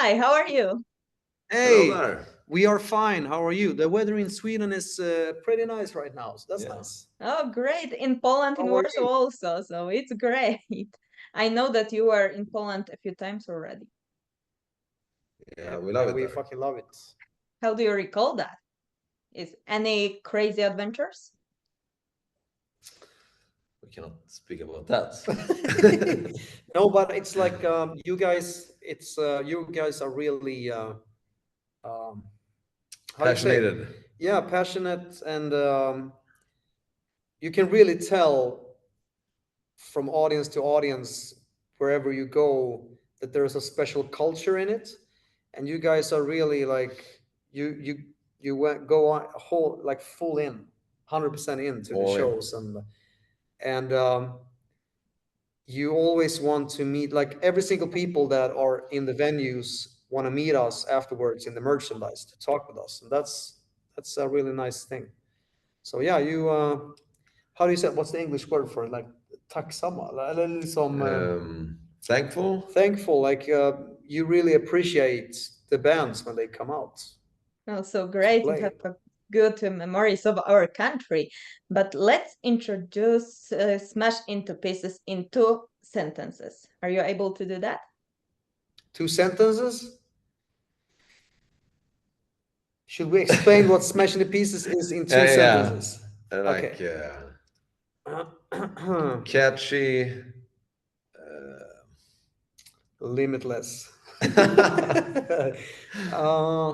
Hi, how are you? Hey, Hello there. we are fine. How are you? The weather in Sweden is pretty nice right now, so that's Yeah. nice. Oh, great. In Poland, in How are Warsaw you? also, so it's great. I know that you were in Poland a few times already. Yeah, we love And it we there. fucking love it. How do you recall that? Is any crazy adventures? We cannot speak about that. No, but it's like you guys. It's you guys are really um, how do you say? Passionated. Yeah, passionate, and you can really tell from audience to audience wherever you go that there's a special culture in it, and you guys are really like you went go on whole like full in 100% into the All in. shows, and you always want to meet like every single people that are in the venues want to meet us afterwards in the merchandise to talk with us, and that's a really nice thing. So yeah, you how do you say, what's the English word for it, like tacksamma eller liksom Thankful. thankful, like you really appreciate the bands when they come out. Oh, so great. You Play. have a good memories of our country. But let's introduce Smash into Pieces in 2 sentences. Are you able to do that? 2 sentences. Should we explain what Smash into Pieces is in 2 Yeah, sentences? like Okay. catchy. Limitless.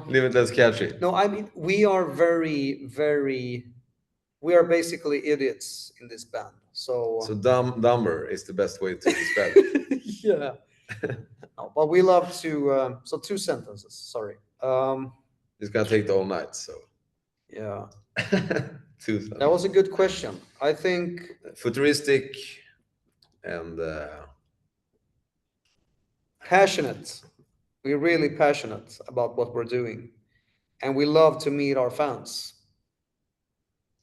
Limitless catchy. No, I mean, we are we are basically idiots in this band. So Dumber is the best way to describe it. yeah. No, but we love to so 2 sentences, sorry. It's gonna take the whole night, so Yeah, two. that was a good question. I think Futuristic and passionate. We're really passionate about what we're doing, and we love to meet our fans.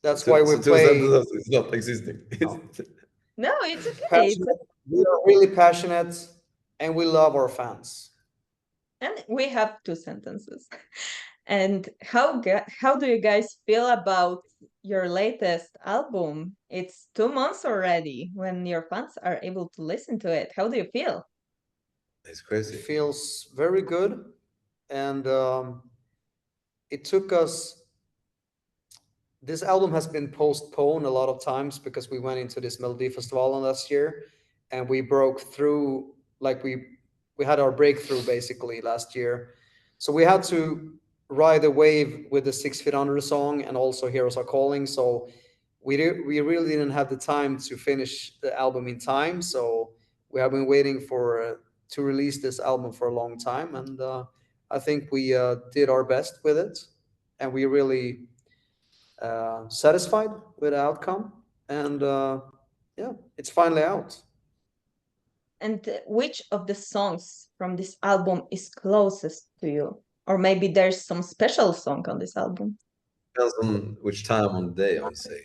That's why we two play. sentences is not existing. No. No, it's okay. Passionate. We are really passionate, and we love our fans. And we have 2 sentences. And how do you guys feel about your latest album? It's 2 months already when your fans are able to listen to it. How do you feel? It's It crazy. feels very good, and it took us. This album has been postponed a lot of times because we went into this Melody Festival last year, and we broke through. Like we had our breakthrough basically last year, so we had to ride the wave with the 6 Feet Under song and also Heroes Are Calling. So we really didn't have the time to finish the album in time. So we have been waiting for to release this album for a long time, and I think we did our best with it, and we really satisfied with the outcome, and yeah, it's finally out. And which of the songs from this album is closest to you? Or maybe there's some special song on this album. Depends on which time on the day, I would say.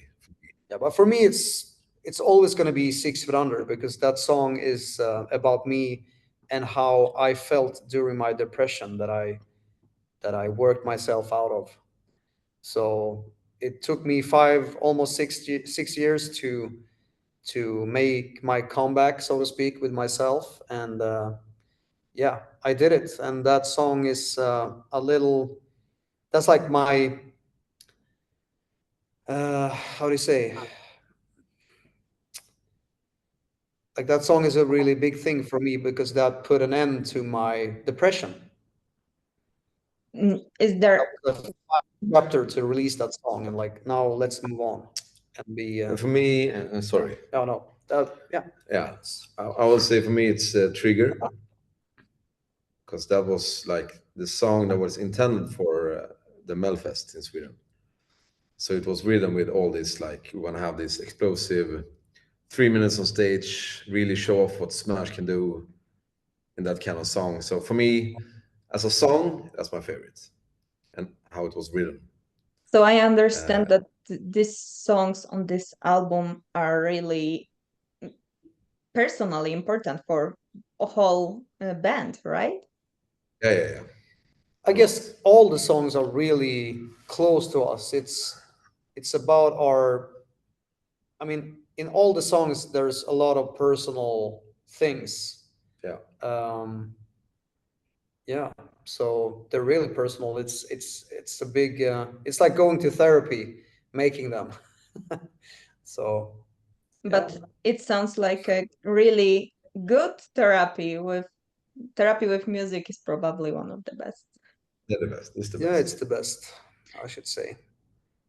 Yeah, but for me, it's always going to be 6 Feet Under, because that song is about me and how I felt during my depression that I worked myself out of. So it took me almost 6 years to make my comeback, so to speak, with myself, and yeah, I did it. And that song is a little. That's like my. How do you say? Like, that song is a really big thing for me because that put an end to my depression. Is there The chapter to release that song, and like, now let's move on and be. And for me, sorry. No, no, yeah. Yeah, I would say for me it's Trigger, because that was like the song that was intended for the Melfest in Sweden. So it was written with all this, like, we want to have this explosive 3 minutes on stage, really show off what Smash can do in that kind of song. So for me, as a song, that's my favorite, and how it was written. So I understand that these songs on this album are really personally important for a whole band, right? Yeah. I guess all the songs are really close to us. It's about our, I mean, in all the songs there's a lot of personal things. Yeah. Yeah, so they're really personal. It's a big it's like going to therapy making them. So But yeah. it sounds like a really good therapy with music is probably one of the best. They're the best. It's the Yeah, best. it's the best, I should say.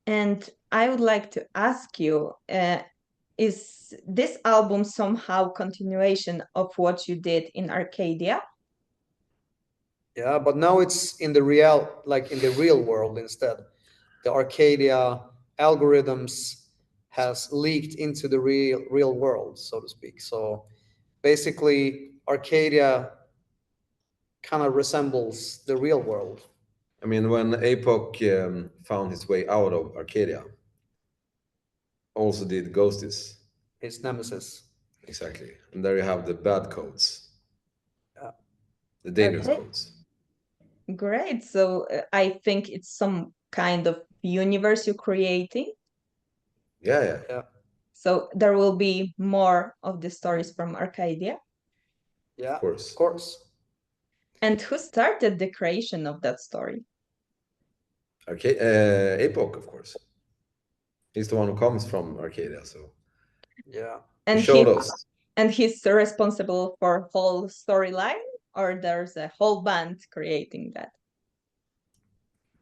And I would like to ask you, is this album somehow continuation of what you did in Arcadia? Yeah, but now it's in the like in the real world instead. The Arcadia algorithms has leaked into the real world, so to speak. So basically, Arcadia kind of resembles the real world. I mean, when Apoc found his way out of Arcadia, also did Ghosties. His nemesis. Exactly. And there you have the bad codes, Yeah. the dangerous Okay. codes. Great. So I think it's some kind of universe you're creating. Yeah. So there will be more of the stories from Arcadia. Yeah, Of course. Of course. And who started the creation of that story? Apoc, of course. He's the one who comes from Arcadia, so Yeah. he And showed us. and he's responsible for whole storyline, or there's a whole band creating that?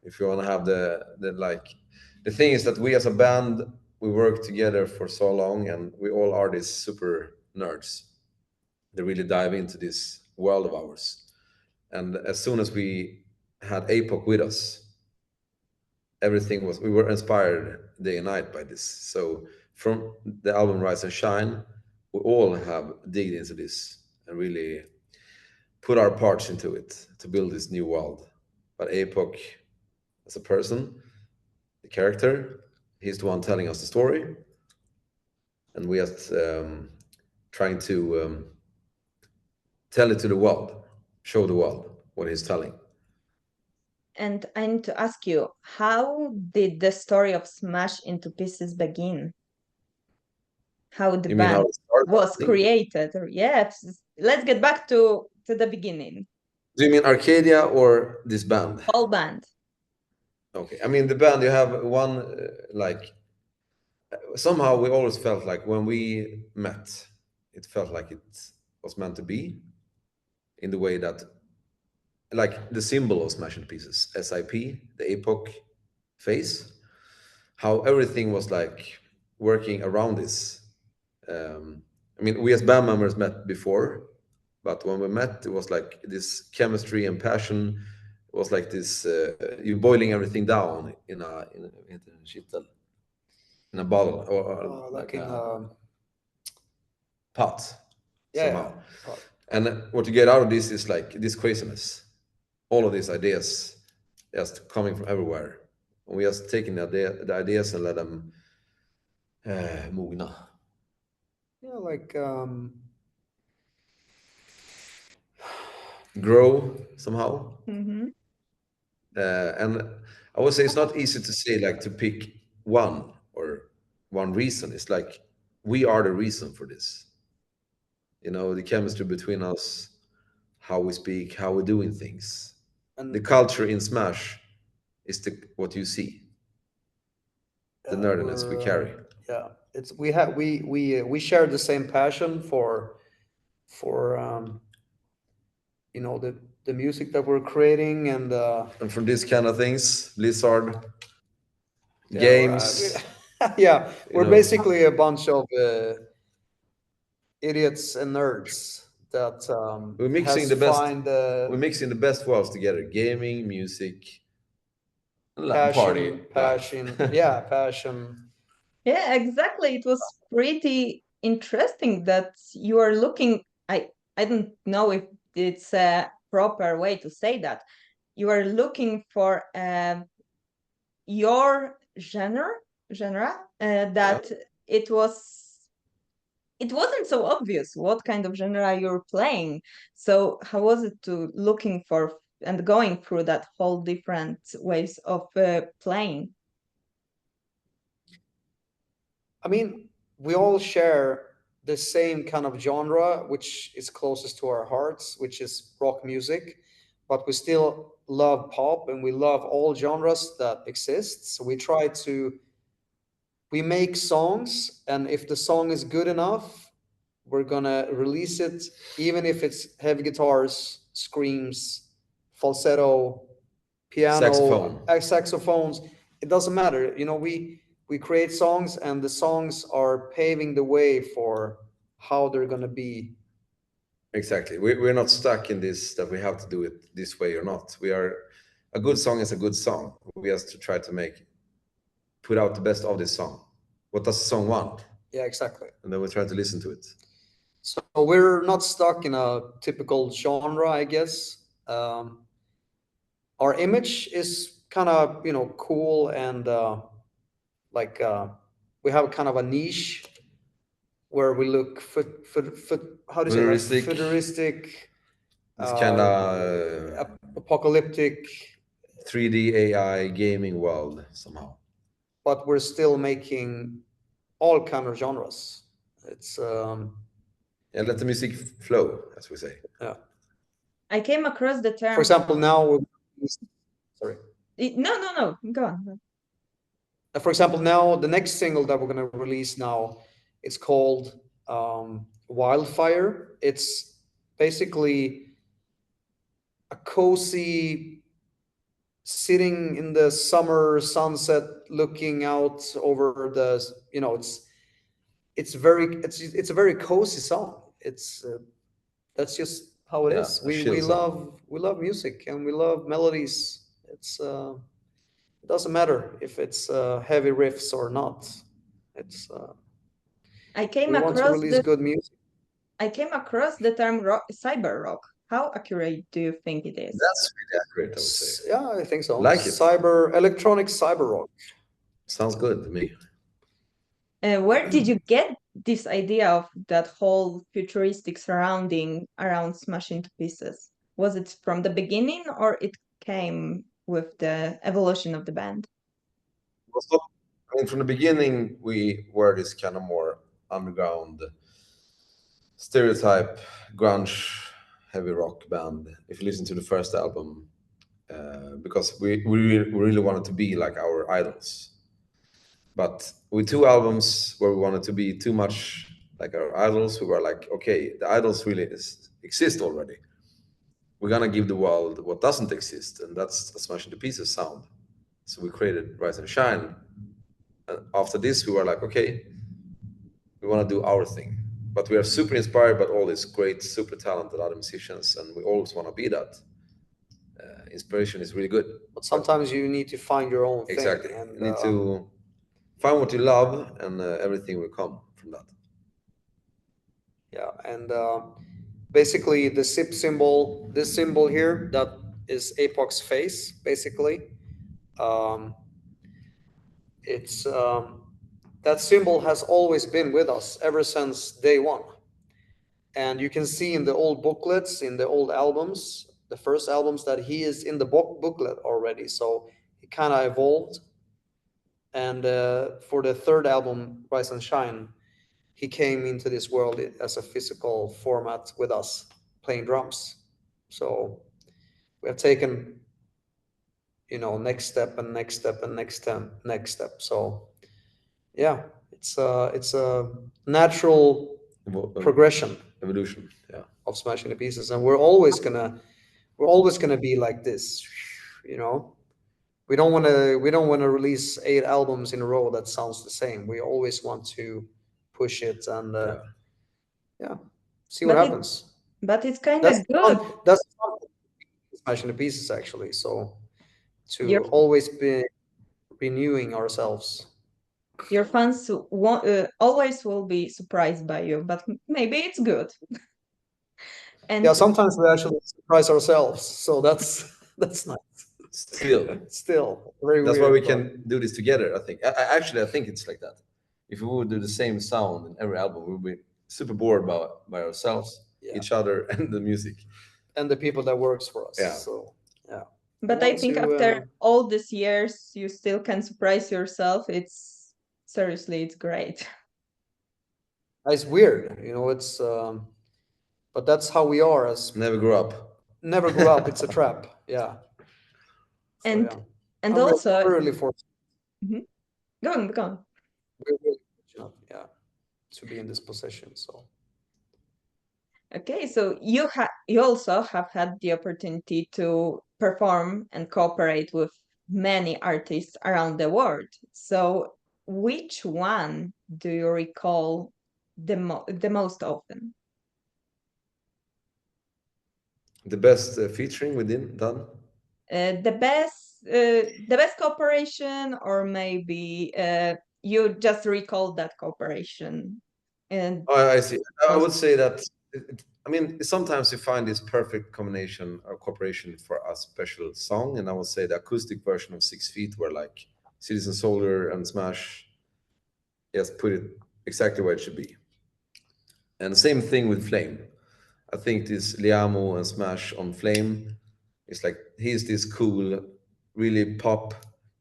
If you want to have the thing is that we as a band, we work together for so long, and we all are these super nerds. They really dive into this world of ours. And as soon as we had Apoc with us, we were inspired day and night by this. So from the album Rise and Shine, we all have digged into this and really put our parts into it to build this new world. But Apoc, as a person, the character, he's the one telling us the story, and we just trying to tell it to the world, show the world what he's telling. And I need to ask you, how did the story of Smash Into Pieces begin? How the You mean how band it started? was created? Yes, let's get back to the beginning. Do you mean Arcadia or this band? Whole band. Okay, I mean the band. You have one like somehow we always felt like when we met, it felt like it was meant to be, in the way that like the symbol of Smash Into Pieces, SIP, the Apoc face, how everything was like working around this. I mean, we as band members met before, but when we met, it was like this chemistry and passion. It was like this, you boiling everything down in a kittel, in a bottle, or Like in pot, somehow. pot. And what you get out of this is like this craziness, all of these ideas just coming from everywhere. And we just taking the ideas and let them mogna. Yeah, like Grow somehow. Mm-hmm. And I would say it's not easy to say like to pick one or one reason. It's like we are the reason for this. You know, the chemistry between us, how we speak, how we're doing things. and The culture in Smash is what you see. The nerdiness we carry. Yeah, it's we share the same passion for you know the music that we're creating and from these kind of things, Blizzard, yeah, games. Yeah, we're know. basically a bunch of idiots and nerds that We're mixing has the best. find We're mixing the best worlds together: gaming, music, passion, party, yeah, passion. Yeah, exactly. It was pretty interesting that you are looking. I don't know if it's a proper way to say that. You are looking for your genre that it wasn't so obvious what kind of genre you're playing. So how was it to looking for and going through that whole different ways of playing? I mean, we all share the same kind of genre, which is closest to our hearts, which is rock music, but we still love pop and we love all genres that exist. So we make songs, and if the song is good enough, we're gonna release it, even if it's heavy guitars, screams, falsetto, piano, saxophones. It doesn't matter. You know, we create songs, and the songs are paving the way for how they're gonna be. Exactly. We're not stuck in this that we have to do it this way or not. A good song is a good song. We have to try to put out the best of this song. What does the song want? Yeah, exactly. And then we try to listen to it. So we're not stuck in a typical genre, I guess. Our image is kind of, you know, cool, and we have kind of a niche where we look how do you say that? Futuristic. It's kind of apocalyptic 3D AI gaming world somehow. But we're still making all kind of genres. It's yeah, let the music flow, as we say. Yeah. I came across the term. For example, now sorry. No, go on. For example, now the next single that we're going to release now, it's called Wildfire. It's basically a cozy sitting in the summer sunset, looking out over the, you know, it's a very cozy song. It's that's just how it is. We love music, and we love melodies. It's it doesn't matter if it's heavy riffs or not. It's we want to release good music. I came across the term cyber rock. How accurate do you think it is? That's really accurate, I would say. Yeah, I think so. Like it. Electronic cyber rock. Sounds good to me. Where did you get this idea of that whole futuristic surrounding around Smashing to Pieces? Was it from the beginning, or it came with the evolution of the band? I mean, from the beginning, we were this kind of more underground stereotype grunge heavy rock band. If you listen to the first album, because we really wanted to be like our idols. But with 2 albums where we wanted to be too much like our idols, we were like, okay, the idols really exist already. We're gonna give the world what doesn't exist, and that's a Smashing to Pieces sound. So we created Rise and Shine. And after this, we were like, okay, we want to do our thing. But we are super inspired by all these great, super talented other musicians, and we always want to be that. Inspiration is really good. But sometimes you need to find your own thing. Exactly. And you need to find what you love, and everything will come from that. Yeah, and basically the SIP symbol, this symbol here, that is Apoc's face, basically. It's that symbol has always been with us ever since day one. And you can see in the old booklets, in the old albums, the first albums, that he is in the booklet already. So he kind of evolved. And for the third album, Rise and Shine, he came into this world as a physical format with us playing drums. So we have taken, you know, next step and next step and next step. So yeah, it's a natural progression, evolution, yeah, of Smashing the Pieces, and we're always gonna be like this, you know. We don't want to release 8 albums in a row that sounds the same. We always want to push it and see what happens. But it's kind of good. That's Smashing the Pieces, actually. So to always be renewing ourselves. Your fans always will be surprised by you, but maybe it's good. And yeah, sometimes we actually surprise ourselves, so that's nice. Still very that's weird, why we can do this together. I think I think it's like that. If we would do the same sound in every album, we would be super bored by ourselves, each other, and the music, and the people that works for us. Yeah. So But I think after all these years, you still can surprise yourself. It's seriously, it's great. It's weird, it's but that's how we are as Never grew up. never grew up. It's a trap. Yeah. So, And yeah. and I'm also, really fortunate. Mhm. Go on, go on. We're really fortunate, yeah, to be in this position. So Okay, so you also have had the opportunity to perform and cooperate with many artists around the world. So which one do you recall the most often? The best featuring we done. The best cooperation, or maybe you just recall that cooperation. And Oh, I see. I would say that. I mean, sometimes you find this perfect combination or cooperation for a special song, and I would say the acoustic version of 6 Feet, where like Citizen Soldier and Smash, yes, put it exactly where it should be. And same thing with Flame. I think this Liamo and Smash on Flame is like he's this cool, really pop.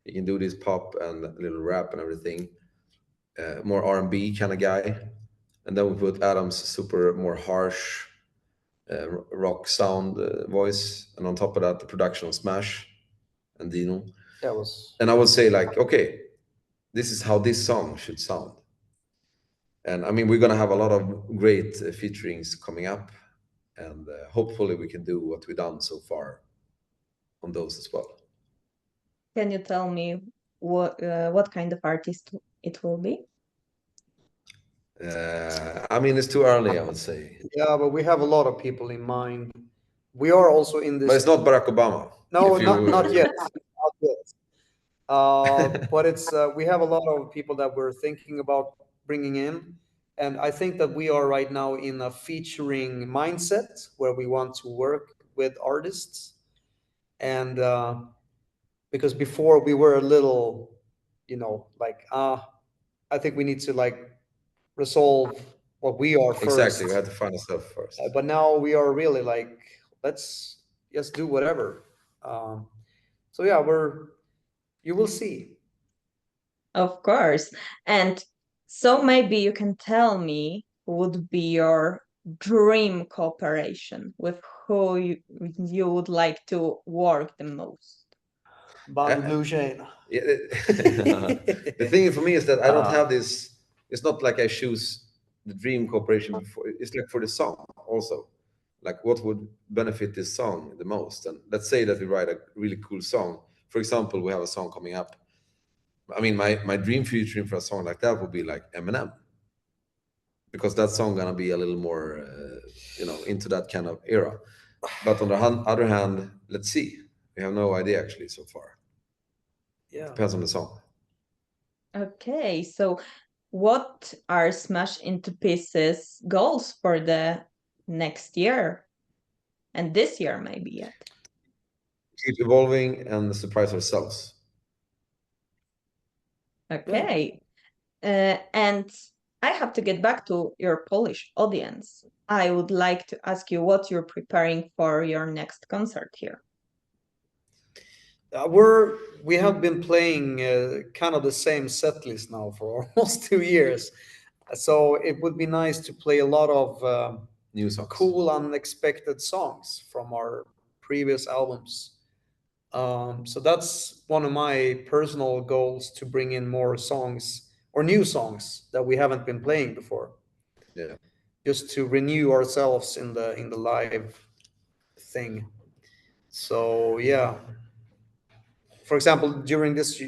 He can do this pop and a little rap and everything. More R&B kind of guy. And then we put Adam's super more harsh rock sound voice, and on top of that, the production of Smash and Dino. that was And I would say like, okay, this is how this song should sound. And I mean, we're gonna have a lot of great featurings coming up, and hopefully we can do what we've done so far on those as well. can you tell me what kind of artist it will be? I mean, it's too early, I would say, yeah, but we have a lot of people in mind. We are also in this. but it's not Barack Obama. No, if not yet. Not yet. But it's we have a lot of people that we're thinking about bringing in, and I think that we are right now in a featuring mindset where we want to work with artists, and because before we were a little, like I think we need to like resolve what we are first. Exactly, we had to find ourselves first. But now we are really like, let's just do whatever. So yeah, you will see. Of course. And so maybe you can tell me who would be your dream cooperation, with who you would like to work the most. Bobby Blue Shane. Yeah, the thing for me is that I don't have this. It's not like I choose the dream cooperation before. It's like for the song also. Like what would benefit this song the most? And let's say that we write a really cool song. For example, we have a song coming up. I mean, my dream featuring for a song like that would be like Eminem, because that song gonna be a little more, into that kind of era. But on the other hand, let's see. We have no idea actually so far. Yeah. Depends on the song. Okay, so what are Smash Into Pieces goals for the next year? And this year, maybe yet. Keep evolving and surprise ourselves. Okay. And I have to get back to your Polish audience. I would like to ask you what you're preparing for your next concert here. We have been playing kind of the same set list now for almost 2 years, so it would be nice to play a lot of New songs. cool, unexpected songs from our previous albums. So that's one of my personal goals, to bring in more songs or new songs that we haven't been playing before. Yeah. Just to renew ourselves in the live thing. So yeah. For example, during this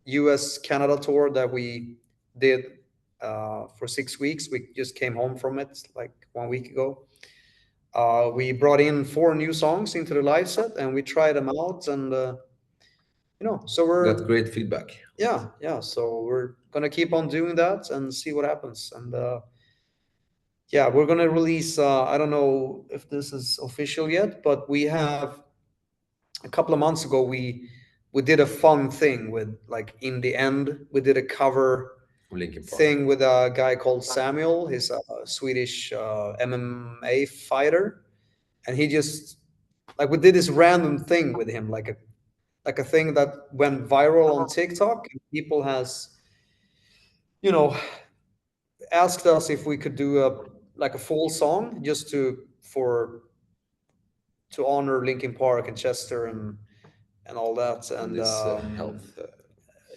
US Canada tour that we did for 6 weeks, we just came home from it like 1 week ago. We brought in 4 new songs into the live set, and we tried them out, and so we're Got great feedback. yeah. So we're gonna keep on doing that and see what happens. And yeah, we're gonna release. I don't know if this is official yet, but we have a couple of months ago we did a fun thing with, like, in the end we did a cover Linkin Park. thing with a guy called Samuel. He's a Swedish MMA fighter, and he just, like, we did this random thing with him, like a like a thing that went viral on TikTok. And people has, you know, asked us if we could do a full song just to honor Linkin Park and Chester and all that, and this health,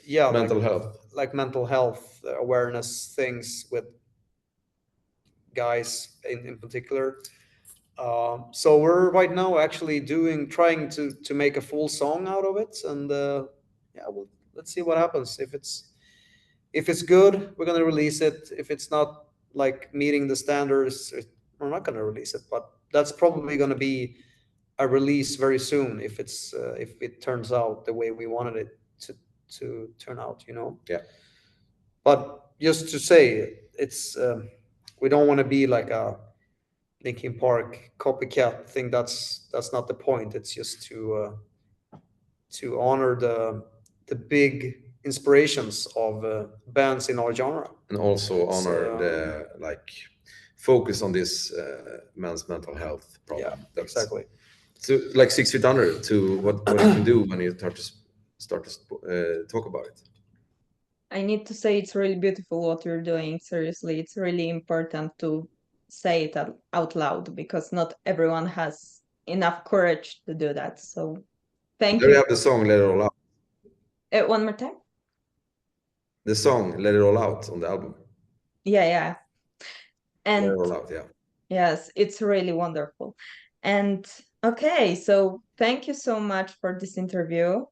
yeah, mental health. like mental health awareness things with guys in particular. So we're right now actually trying to make a full song out of it, and yeah, let's see what happens. If it's good, we're gonna release it. If it's not like meeting the standards, we're not gonna release it. But that's probably gonna be a release very soon if it turns out the way we wanted it to turn out, you know. Yeah. But just to say, it's we don't want to be like a Linkin Park copycat thing. That's not the point. It's just to honor the big inspirations of bands in our genre, and also honor the like focus on this man's mental health problem. Yeah, That's exactly. So like 6 feet under to what you can do when you start to talk about it. I need to say it's really beautiful what you're doing. Seriously, it's really important to say it out loud because not everyone has enough courage to do that. So thank There you you. have the song Let It All Out. One more time. The song Let It All Out on the album. Yeah. And Let It All Out, yeah. yes, it's really wonderful. And okay, so thank you so much for this interview.